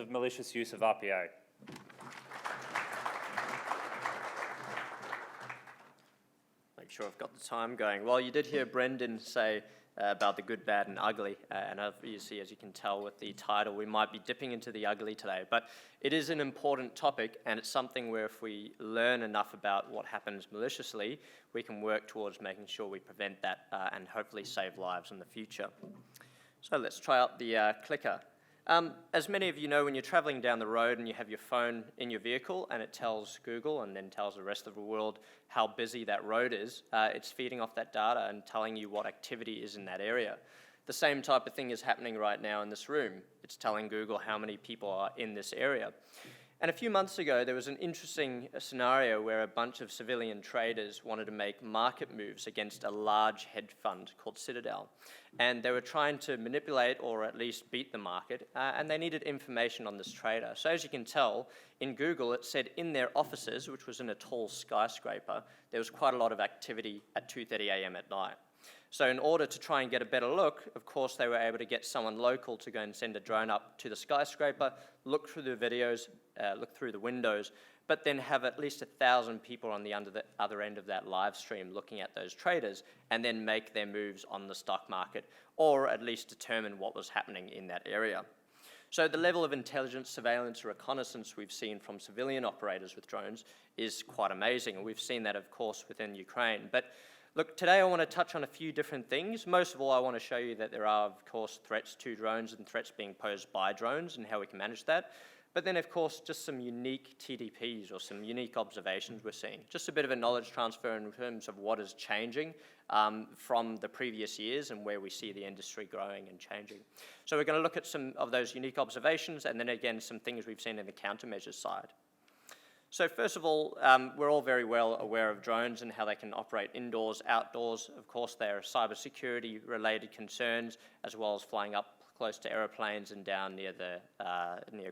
of malicious use of RPA. Make sure I've got the time going. Well, you did hear Brendan say about the good, bad and ugly, and obviously, as you can tell with the title, we might be dipping into the ugly today, but it is an important topic, and it's something where if we learn enough about what happens maliciously, we can work towards making sure we prevent that and hopefully save lives in the future. So let's try out the clicker. As many of you know, when you're traveling down the road and you have your phone in your vehicle and it tells Google and then tells the rest of the world how busy that road is, it's feeding off that data and telling you what activity is in that area. The same type of thing is happening right now in this room. It's telling Google how many people are in this area. And a few months ago, there was an interesting scenario where a bunch of civilian traders wanted to make market moves against a large hedge fund called Citadel. And they were trying to manipulate or at least beat the market, and they needed information on this trader. So as you can tell, in Google, it said in their offices, which was in a tall skyscraper, there was quite a lot of activity at 2:30 a.m. at night. So in order to try and get a better look, of course, they were able to get someone local to go and send a drone up to the skyscraper, look through the videos, look through the windows, but then have at least 1,000 people on the other end of that live stream looking at those traders and then make their moves on the stock market, or at least determine what was happening in that area. So the level of intelligence, surveillance, reconnaissance we've seen from civilian operators with drones is quite amazing, and we've seen that, of course, within Ukraine. But look, today I want to touch on a few different things. Most of all, I want to show you that there are, of course, threats to drones and threats being posed by drones and how we can manage that. But then, of course, just some unique TDPs or some unique observations we're seeing. Just a bit of a knowledge transfer in terms of what is changing from the previous years and where we see the industry growing and changing. So we're going to look at some of those unique observations and then, again, some things we've seen in the countermeasures side. So first of all, we're all very well aware of drones and how they can operate indoors, outdoors. Of course, there are cybersecurity related concerns, as well as flying up close to aeroplanes and down near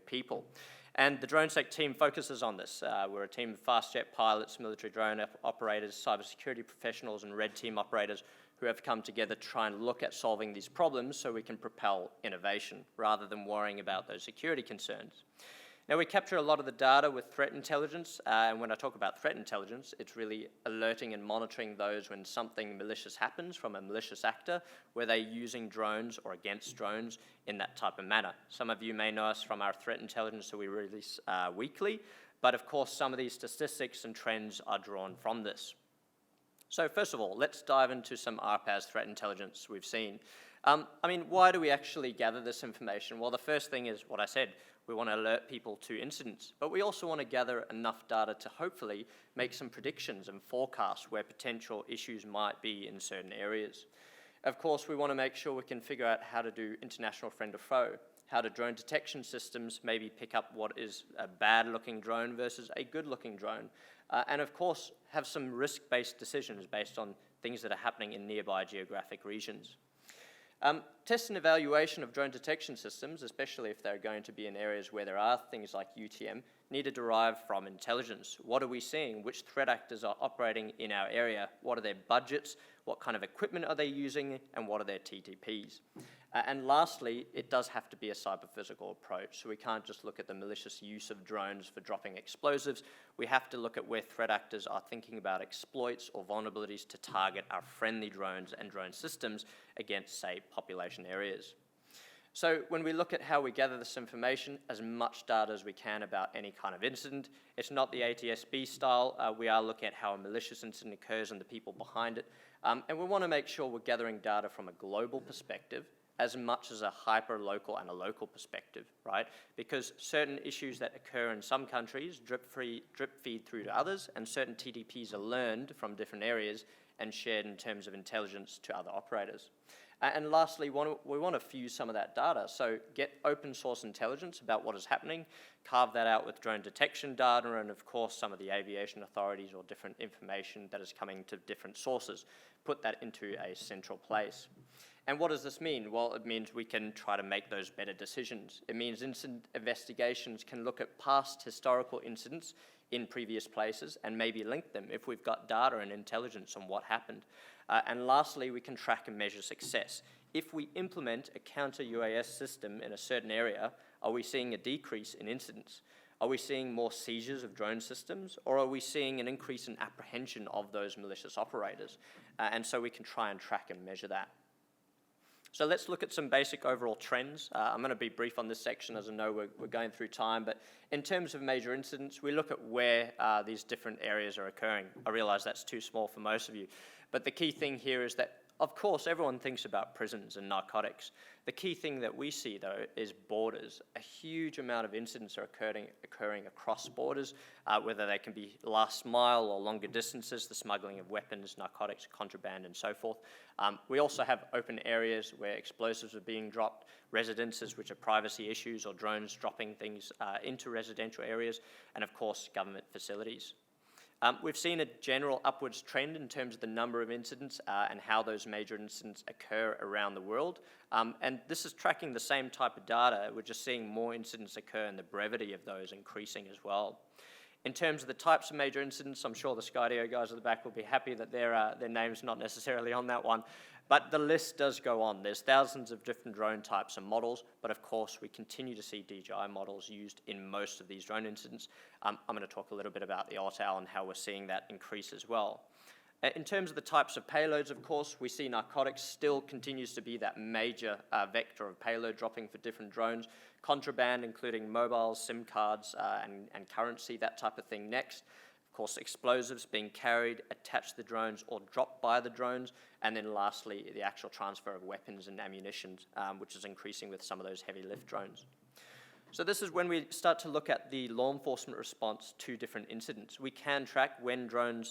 people. And the DroneSec team focuses on this. We're a team of fast jet pilots, military drone operators, cybersecurity professionals, and red team operators who have come together to try and look at solving these problems so we can propel innovation rather than worrying about those security concerns. Now, we capture a lot of the data with threat intelligence, and when I talk about threat intelligence, it's really alerting and monitoring those when something malicious happens from a malicious actor, where they're using drones or against drones in that type of manner. Some of you may know us from our threat intelligence that we release weekly, but of course, some of these statistics and trends are drawn from this. So first of all, let's dive into some RPAS threat intelligence we've seen. Why do we actually gather this information? Well, the first thing is what I said. We want to alert people to incidents, but we also want to gather enough data to hopefully make some predictions and forecasts where potential issues might be in certain areas. Of course, we want to make sure we can figure out how to do international friend or foe, how do drone detection systems maybe pick up what is a bad-looking drone versus a good-looking drone, and of course, have some risk-based decisions based on things that are happening in nearby geographic regions. Test and evaluation of drone detection systems, especially if they're going to be in areas where there are things like UTM, need to derive from intelligence. What are we seeing? Which threat actors are operating in our area? What are their budgets? What kind of equipment are they using? And what are their TTPs? And lastly, it does have to be a cyber-physical approach. So we can't just look at the malicious use of drones for dropping explosives. We have to look at where threat actors are thinking about exploits or vulnerabilities to target our friendly drones and drone systems against, say, population areas. So when we look at how we gather this information, as much data as we can about any kind of incident, it's not the ATSB style. We are looking at how a malicious incident occurs and the people behind it. And we want to make sure we're gathering data from a global perspective as much as a hyper-local and a local perspective, right? Because certain issues that occur in some countries drip feed through to others, and certain TDPs are learned from different areas and shared in terms of intelligence to other operators. And lastly, we want to fuse some of that data. So get open source intelligence about what is happening, carve that out with drone detection data, and of course some of the aviation authorities or different information that is coming to different sources. Put that into a central place. And what does this mean? Well, it means we can try to make those better decisions. It means incident investigations can look at past historical incidents in previous places and maybe link them if we've got data and intelligence on what happened. And lastly, we can track and measure success. If we implement a counter-UAS system in a certain area, Are we seeing a decrease in incidents? Are we seeing more seizures of drone systems, or are we seeing an increase in apprehension of those malicious operators? And so we can try and track and measure that. So let's look at some basic overall trends. I'm going to be brief on this section as I know we're going through time, but in terms of major incidents, we look at where these different areas are occurring. I realize that's too small for most of you, but the key thing here is that, of course, everyone thinks about prisons and narcotics. The key thing that we see, though, is borders. A huge amount of incidents are occurring across borders, whether they can be last mile or longer distances, the smuggling of weapons, narcotics, contraband, and so forth. We also have open areas where explosives are being dropped, residences, which are privacy issues, or drones dropping things into residential areas, and, of course, government facilities. We've seen a general upwards trend in terms of the number of incidents and how those major incidents occur around the world. And this is tracking the same type of data. We're just seeing more incidents occur and the brevity of those increasing as well. In terms of the types of major incidents, I'm sure the Skydio guys at the back will be happy that their name's not necessarily on that one. But the list does go on. There's thousands of different drone types and models, but of course we continue to see DJI models used in most of these drone incidents. I'm going to talk a little bit about the OTAL and how we're seeing that increase as well. In terms of the types of payloads, of course, we see narcotics still continues to be that major vector of payload dropping for different drones. Contraband, including mobiles, SIM cards, and currency, that type of thing next. Of course, explosives being carried, attached to the drones, or dropped by the drones. And then lastly, the actual transfer of weapons and ammunition, which is increasing with some of those heavy lift drones. So this is when we start to look at the law enforcement response to different incidents. We can track when drone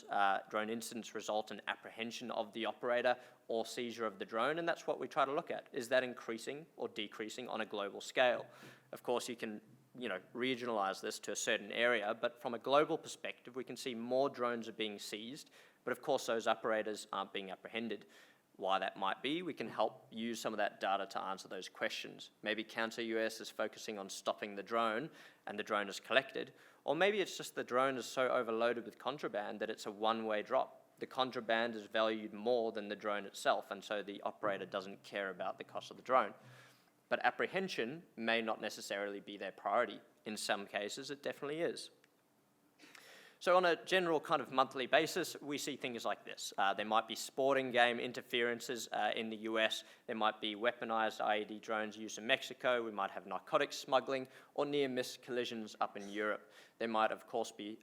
incidents result in apprehension of the operator or seizure of the drone, and that's what we try to look at. Is that increasing or decreasing on a global scale? Of course, you can regionalize this to a certain area, but from a global perspective, we can see more drones are being seized, but of course those operators aren't being apprehended. Why that might be, we can help use some of that data to answer those questions. Maybe Counter-UAS is focusing on stopping the drone and the drone is collected, or maybe it's just the drone is so overloaded with contraband that it's a one-way drop. The contraband is valued more than the drone itself, and so the operator doesn't care about the cost of the drone. But apprehension may not necessarily be their priority. In some cases, it definitely is. So on a general kind of monthly basis, we see things like this. There might be sporting game interferences in the US. There might be weaponized IED drones used in Mexico. We might have narcotics smuggling or near-miss collisions up in Europe. There might, of course, be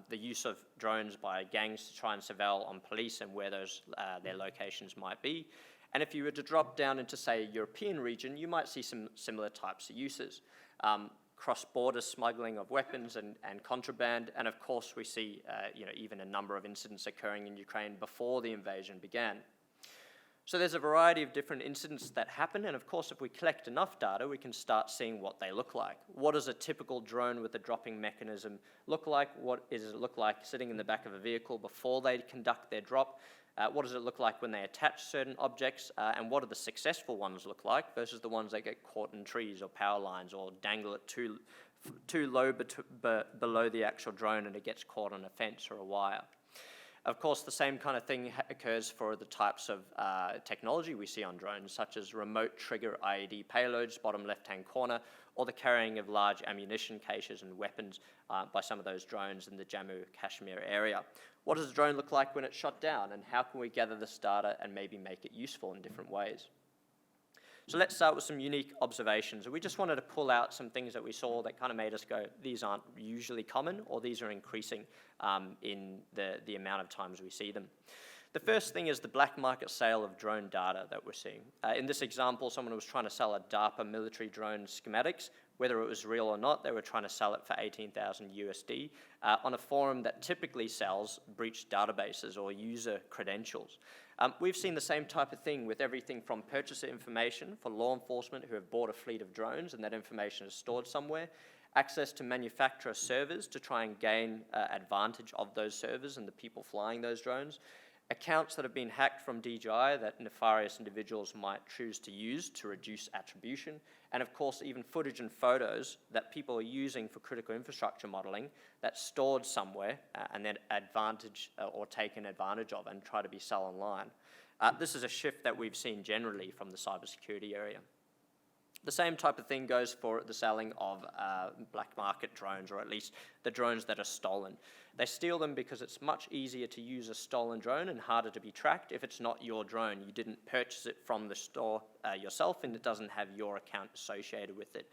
the use of drones by gangs to try and surveil on police and where those their locations might be. And if you were to drop down into, say, a European region, you might see some similar types of uses. Cross-border smuggling of weapons and contraband, and of course we see even a number of incidents occurring in Ukraine before the invasion began. So there's a variety of different incidents that happen, and of course if we collect enough data, we can start seeing what they look like. What does a typical drone with a dropping mechanism look like? What does it look like sitting in the back of a vehicle before they conduct their drop? What does it look like when they attach certain objects, and what do the successful ones look like versus the ones that get caught in trees or power lines or dangle it too low below the actual drone and it gets caught on a fence or a wire. Of course, the same kind of thing occurs for the types of technology we see on drones, such as remote trigger IED payloads, bottom left-hand corner, or the carrying of large ammunition caches and weapons by some of those drones in the Jammu Kashmir area. What does a drone look like when it's shot down, and how can we gather this data and maybe make it useful in different ways? So let's start with some unique observations. We just wanted to pull out some things that we saw that kind of made us go, these aren't usually common, or these are increasing in the amount of times we see them. The first thing is the black market sale of drone data that we're seeing. In this example, someone was trying to sell a DARPA military drone schematics. Whether it was real or not, they were trying to sell it for 18,000 USD on a forum that typically sells breached databases or user credentials. We've seen the same type of thing with everything from purchaser information for law enforcement who have bought a fleet of drones and that information is stored somewhere, access to manufacturer servers to try and gain advantage of those servers and the people flying those drones, accounts that have been hacked from DJI that nefarious individuals might choose to use to reduce attribution, and of course even footage and photos that people are using for critical infrastructure modeling that's stored somewhere and then taken advantage of and try to be sold online. This is a shift that we've seen generally from the cybersecurity area. The same type of thing goes for the selling of black market drones, or at least the drones that are stolen. They steal them because it's much easier to use a stolen drone and harder to be tracked if it's not your drone. You didn't purchase it from the store yourself, and it doesn't have your account associated with it.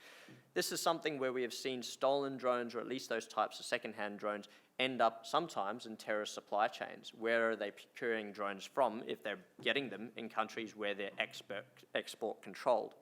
This is something where we have seen stolen drones, or at least those types of second-hand drones, end up sometimes in terrorist supply chains. Where are they procuring drones from if they're getting them in countries where they're export controlled?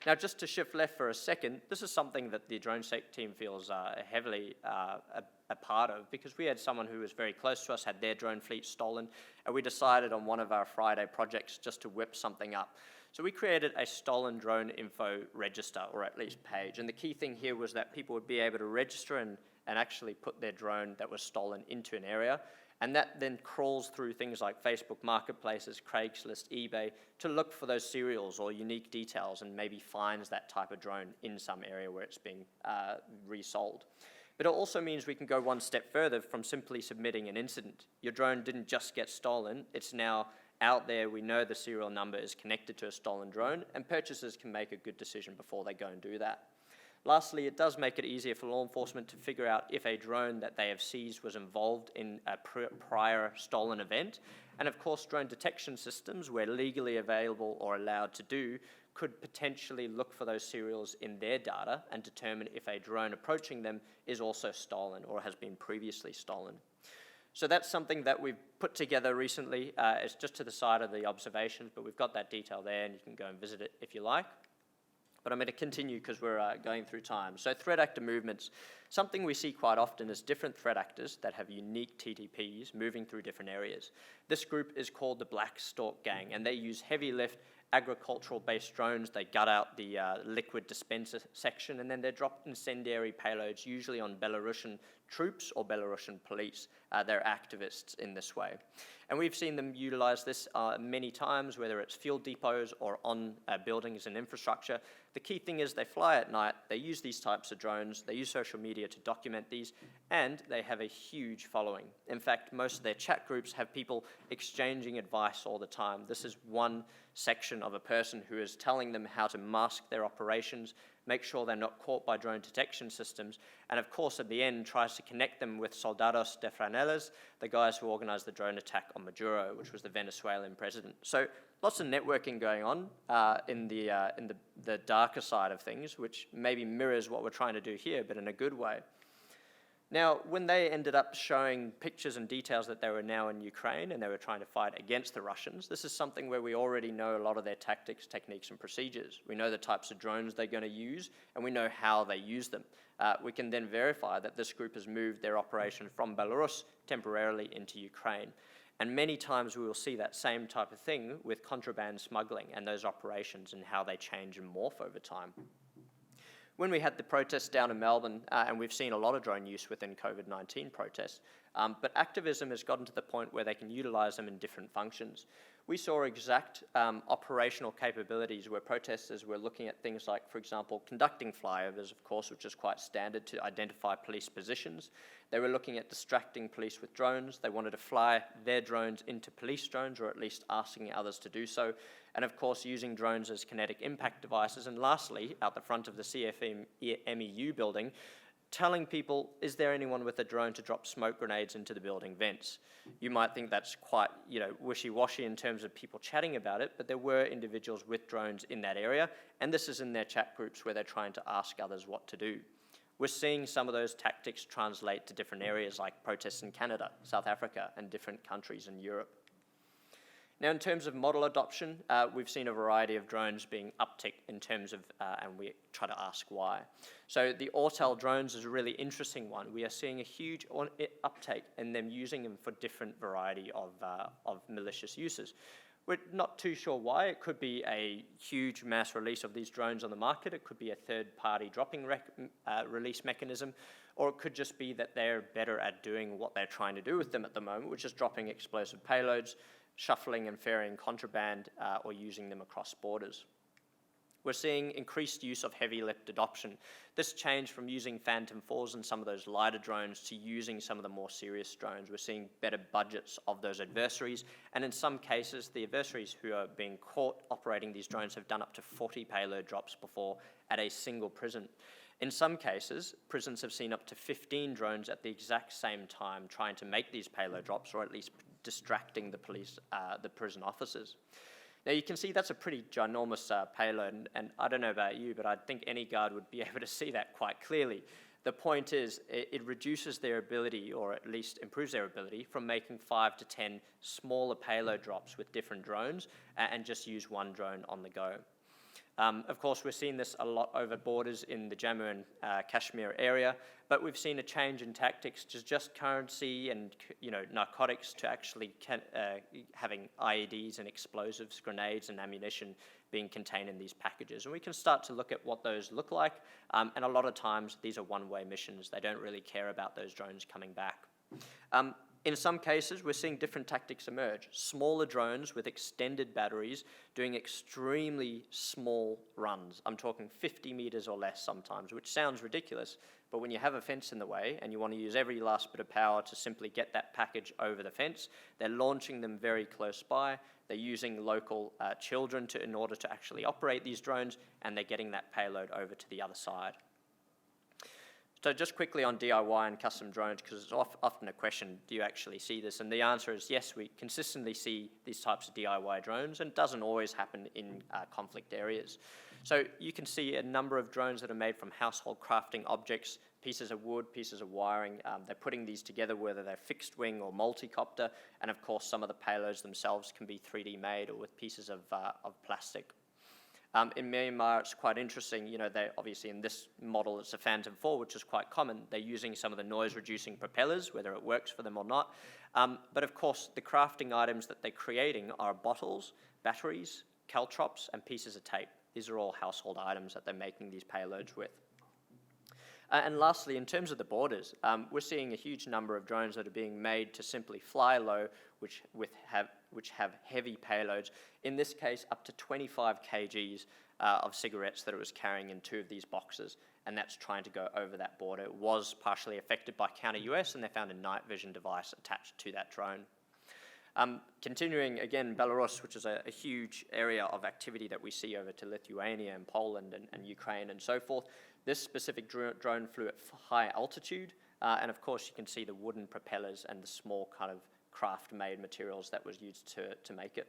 Now, just to shift left for a second, this is something that the DroneSec team feels heavily a part of, because we had someone who was very close to us, had their drone fleet stolen, and we decided on one of our Friday projects just to whip something up. So we created a stolen drone info register, or at least page, and the key thing here was that people would be able to register and actually put their drone that was stolen into an area. And that then crawls through things like Facebook marketplaces, Craigslist, eBay, to look for those serials or unique details, and maybe finds that type of drone in some area where it's being resold. But it also means we can go one step further from simply submitting an incident. Your drone didn't just get stolen, it's now out there. We know the serial number is connected to a stolen drone, and purchasers can make a good decision before they go and do that. Lastly, it does make it easier for law enforcement to figure out if a drone that they have seized was involved in a prior stolen event. And of course, drone detection systems, where legally available or allowed to do, could potentially look for those serials in their data and determine if a drone approaching them is also stolen or has been previously stolen. So that's something that we've put together recently. It's just to the side of the observations, but we've got that detail there, and you can go and visit it if you like. But I'm going to continue because we're going through time. So threat actor movements. Something we see quite often is different threat actors that have unique TTPs moving through different areas. This group is called the Black Stork Gang, and they use heavy lift agricultural-based drones. They gut out the liquid dispenser section, and then they drop incendiary payloads, usually on Belarusian troops or Belarusian police. They're activists in this way. And we've seen them utilize this many times, whether it's fuel depots or on buildings and infrastructure. The key thing is they fly at night, they use these types of drones, they use social media to document these, and they have a huge following. In fact, most of their chat groups have people exchanging advice all the time. This is one section of a person who is telling them how to mask their operations, make sure they're not caught by drone detection systems, and of course at the end tries to connect them with Soldados de Franelas, the guys who organized the drone attack on Maduro, which was the Venezuelan president. So lots of networking going on in the darker side of things, which maybe mirrors what we're trying to do here, but in a good way. Now, when they ended up showing pictures and details that they were now in Ukraine and they were trying to fight against the Russians, this is something where we already know a lot of their tactics, techniques, and procedures. We know the types of drones they're going to use, and we know how they use them. We can then verify that this group has moved their operation from Belarus temporarily into Ukraine. And many times we will see that same type of thing with contraband smuggling and those operations and how they change and morph over time. When we had the protests down in Melbourne, and we've seen a lot of drone use within COVID-19 protests, but activism has gotten to the point where they can utilize them in different functions. We saw exact operational capabilities where protesters were looking at things like, for example, conducting flyovers, of course, which is quite standard to identify police positions. They were looking at distracting police with drones. They wanted to fly their drones into police drones, or at least asking others to do so. And of course, using drones as kinetic impact devices. And lastly, out the front of the CFMEU building, telling people, is there anyone with a drone to drop smoke grenades into the building vents? You might think that's quite, wishy-washy in terms of people chatting about it, but there were individuals with drones in that area, and this is in their chat groups where they're trying to ask others what to do. We're seeing some of those tactics translate to different areas like protests in Canada, South Africa, and different countries in Europe. Now, in terms of model adoption, we've seen a variety of drones being upticked in terms of, and we try to ask why. So the Autel drones is a really interesting one. We are seeing a huge uptake in them using them for different variety of malicious uses. We're not too sure why. It could be a huge mass release of these drones on the market. It could be a third-party dropping release mechanism, or it could just be that they're better at doing what they're trying to do with them at the moment, which is dropping explosive payloads, shuffling and ferrying contraband, or using them across borders. we're seeing increased use of heavy lift adoption. This changed from using Phantom 4s and some of those lighter drones to using some of the more serious drones. We're seeing better budgets of those adversaries, and in some cases, the adversaries who are being caught operating these drones have done up to 40 payload drops before at a single prison. In some cases, prisons have seen up to 15 drones at the exact same time trying to make these payload drops, or at least distracting the police, the prison officers. Now you can see that's a pretty ginormous payload, and I don't know about you, but I think any guard would be able to see that quite clearly. The point is, it reduces their ability, or at least improves their ability, from making 5 to 10 smaller payload drops with different drones and just use one drone on the go. Of course, we're seeing this a lot over borders in the Jammu and Kashmir area, but we've seen a change in tactics to just currency and narcotics to actually having IEDs and explosives, grenades and ammunition being contained in these packages. And we can start to look at what those look like, and a lot of times these are one-way missions. They don't really care about those drones coming back. In some cases, we're seeing different tactics emerge. Smaller drones with extended batteries doing extremely small runs. I'm talking 50 meters or less sometimes, which sounds ridiculous, but when you have a fence in the way and you want to use every last bit of power to simply get that package over the fence, they're launching them very close by. They're using local children in order to actually operate these drones, and they're getting that payload over to the other side. So just quickly on DIY and custom drones, because it's often a question, do you actually see this? And the answer is yes, we consistently see these types of DIY drones, and it doesn't always happen in conflict areas. So you can see a number of drones that are made from household crafting objects, pieces of wood, pieces of wiring. They're putting these together, whether they're fixed wing or multi-copter, and of course some of the payloads themselves can be 3D made or with pieces of plastic. In Myanmar, it's quite interesting, they obviously in this model, it's a Phantom 4, which is quite common. They're using some of the noise-reducing propellers, whether it works for them or not. But of course, the crafting items that they're creating are bottles, batteries, caltrops, and pieces of tape. These are all household items that they're making these payloads with. And lastly, in terms of the borders, we're seeing a huge number of drones that are being made to simply fly low, which have heavy payloads. In this case, up to 25 kgs of cigarettes that it was carrying in 2 of these boxes, and that's trying to go over that border. It was partially affected by Counter-UAS, and they found a night vision device attached to that drone. Continuing, again, Belarus, which is a huge area of activity that we see over to Lithuania and Poland and Ukraine and so forth. This specific drone flew at high altitude, and of course you can see the wooden propellers and the small kind of craft-made materials that was used to make it.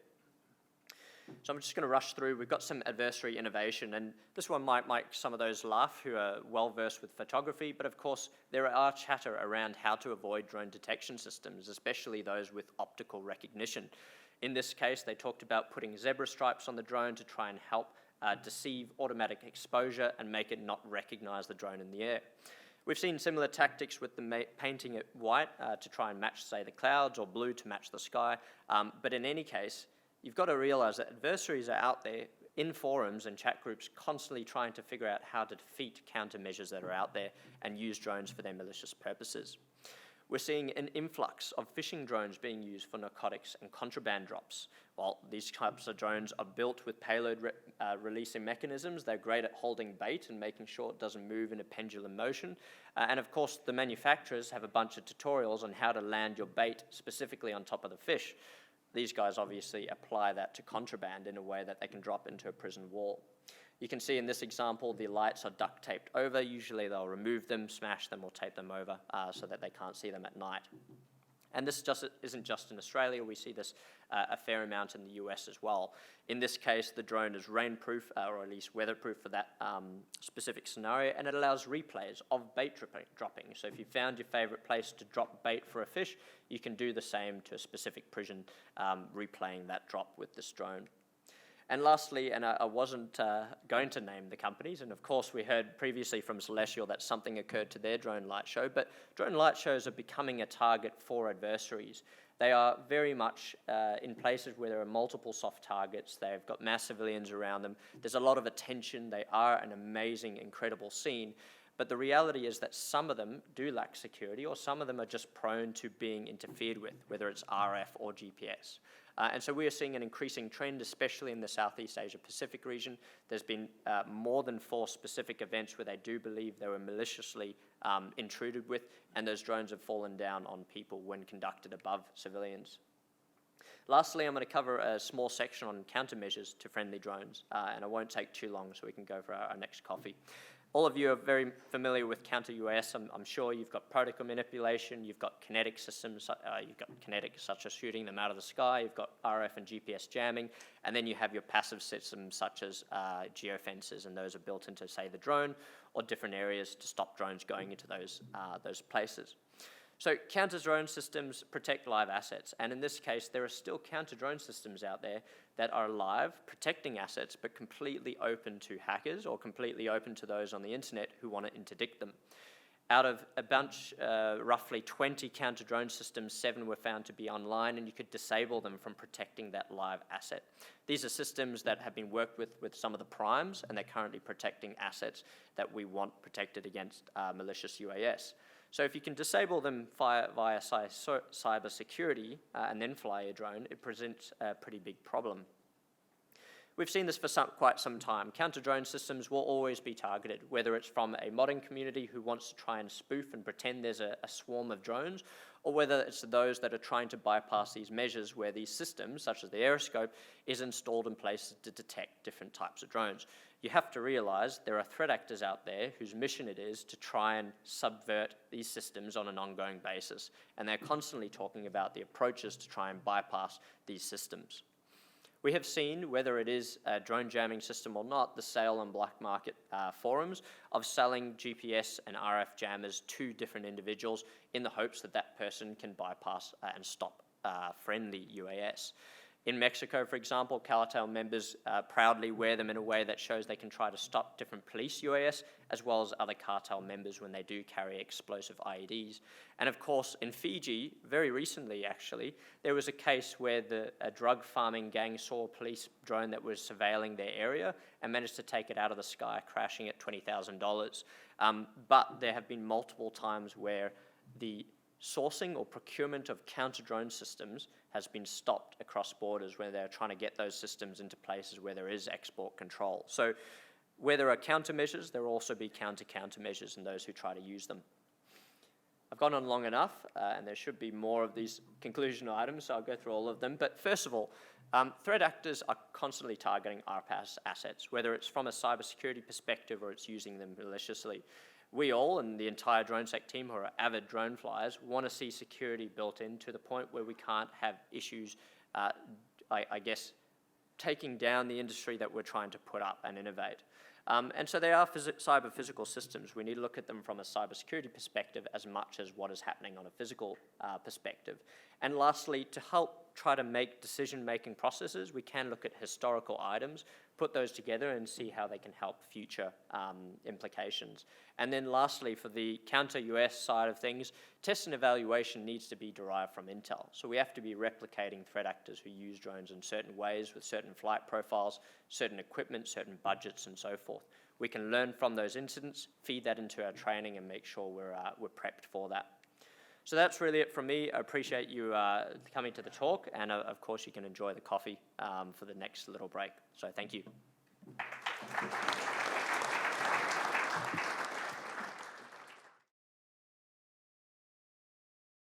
So I'm just going to rush through. We've got some adversary innovation, and this one might make some of those laugh who are well-versed with photography, but of course there are chatter around how to avoid drone detection systems, especially those with optical recognition. In this case, they talked about putting zebra stripes on the drone to try and help deceive automatic exposure and make it not recognize the drone in the air. We've seen similar tactics with painting it white to try and match, say, the clouds, or blue to match the sky, but in any case, you've got to realize that adversaries are out there in forums and chat groups constantly trying to figure out how to defeat countermeasures that are out there and use drones for their malicious purposes. We're seeing an influx of phishing drones being used for narcotics and contraband drops. While these types of drones are built with payload releasing mechanisms, they're great at holding bait and making sure it doesn't move in a pendulum motion. And of course, the manufacturers have a bunch of tutorials on how to land your bait specifically on top of the fish. These guys obviously apply that to contraband in a way that they can drop into a prison wall. You can see in this example, the lights are duct taped over. Usually they'll remove them, smash them, or tape them over so that they can't see them at night. And this isn't just in Australia. We see this a fair amount in the US as well. In this case, the drone is rainproof, or at least weatherproof for that specific scenario, and it allows replays of bait dropping. So if you found your favorite place to drop bait for a fish, you can do the same to a specific prison, replaying that drop with this drone. And lastly, and I wasn't going to name the companies, and of course we heard previously from Celestial that something occurred to their drone light show, but drone light shows are becoming a target for adversaries. They are very much in places where there are multiple soft targets. They've got mass civilians around them. There's a lot of attention. They are an amazing, incredible scene. But the reality is that some of them do lack security, or some of them are just prone to being interfered with, whether it's RF or GPS. And so we are seeing an increasing trend, especially in the Southeast Asia Pacific region. There's been more than 4 specific events where they do believe they were maliciously intruded with, and those drones have fallen down on people when conducted above civilians. Lastly, I'm going to cover a small section on countermeasures to friendly drones, and I won't take too long so we can go for our next coffee. All of you are very familiar with counter-UAS. I'm sure you've got protocol manipulation, you've got kinetic systems, you've got kinetic such as shooting them out of the sky, you've got RF and GPS jamming, and then you have your passive systems such as geofences, and those are built into, say, the drone or different areas to stop drones going into those places. So counter-drone systems protect live assets, and in this case, there are still counter-drone systems out there that are live, protecting assets, but completely open to hackers or completely open to those on the internet who want to interdict them. Out of a bunch, roughly 20 counter-drone systems, 7 were found to be online, and you could disable them from protecting that live asset. These are systems that have been worked with some of the primes, and they're currently protecting assets that we want protected against malicious UAS. So if you can disable them via cyber security and then fly a drone, it presents a pretty big problem. We've seen this for quite some time. Counter-drone systems will always be targeted, whether it's from a modding community who wants to try and spoof and pretend there's a swarm of drones, or whether it's those that are trying to bypass these measures where these systems, such as the aeroscope, is installed in places to detect different types of drones. You have to realize there are threat actors out there whose mission it is to try and subvert these systems on an ongoing basis, and they're constantly talking about the approaches to try and bypass these systems. We have seen, whether it is a drone jamming system or not, the sale on black market forums of selling GPS and RF jammers to different individuals in the hopes that that person can bypass and stop friendly UAS. In Mexico, for example, cartel members proudly wear them in a way that shows they can try to stop different police UAS, as well as other cartel members when they do carry explosive IEDs. And of course, in Fiji, very recently actually, there was a case where a drug farming gang saw a police drone that was surveilling their area and managed to take it out of the sky, crashing at $20,000. But there have been multiple times where the sourcing or procurement of counter-drone systems has been stopped across borders where they're trying to get those systems into places where there is export control. So where there are countermeasures, there will also be countermeasures in those who try to use them. I've gone on long enough, and there should be more of these conclusion items, so I'll go through all of them. But first of all, threat actors are constantly targeting RPAS assets, whether it's from a cybersecurity perspective or it's using them maliciously. We all, and the entire DroneSec team who are avid drone flyers, want to see security built in to the point where we can't have issues, I guess, taking down the industry that we're trying to put up and innovate. And so they are cyber physical systems. We need to look at them from a cybersecurity perspective as much as what is happening on a physical perspective. And lastly, to help try to make decision-making processes, we can look at historical items, put those together and see how they can help future implications. And then lastly, for the counter-UAS side of things, test and evaluation needs to be derived from intel. So we have to be replicating threat actors who use drones in certain ways with certain flight profiles, certain equipment, certain budgets, and so forth. We can learn from those incidents, feed that into our training, and make sure we're prepped for that. So that's really it from me. I appreciate you coming to the talk, and of course you can enjoy the coffee for the next little break. So thank you.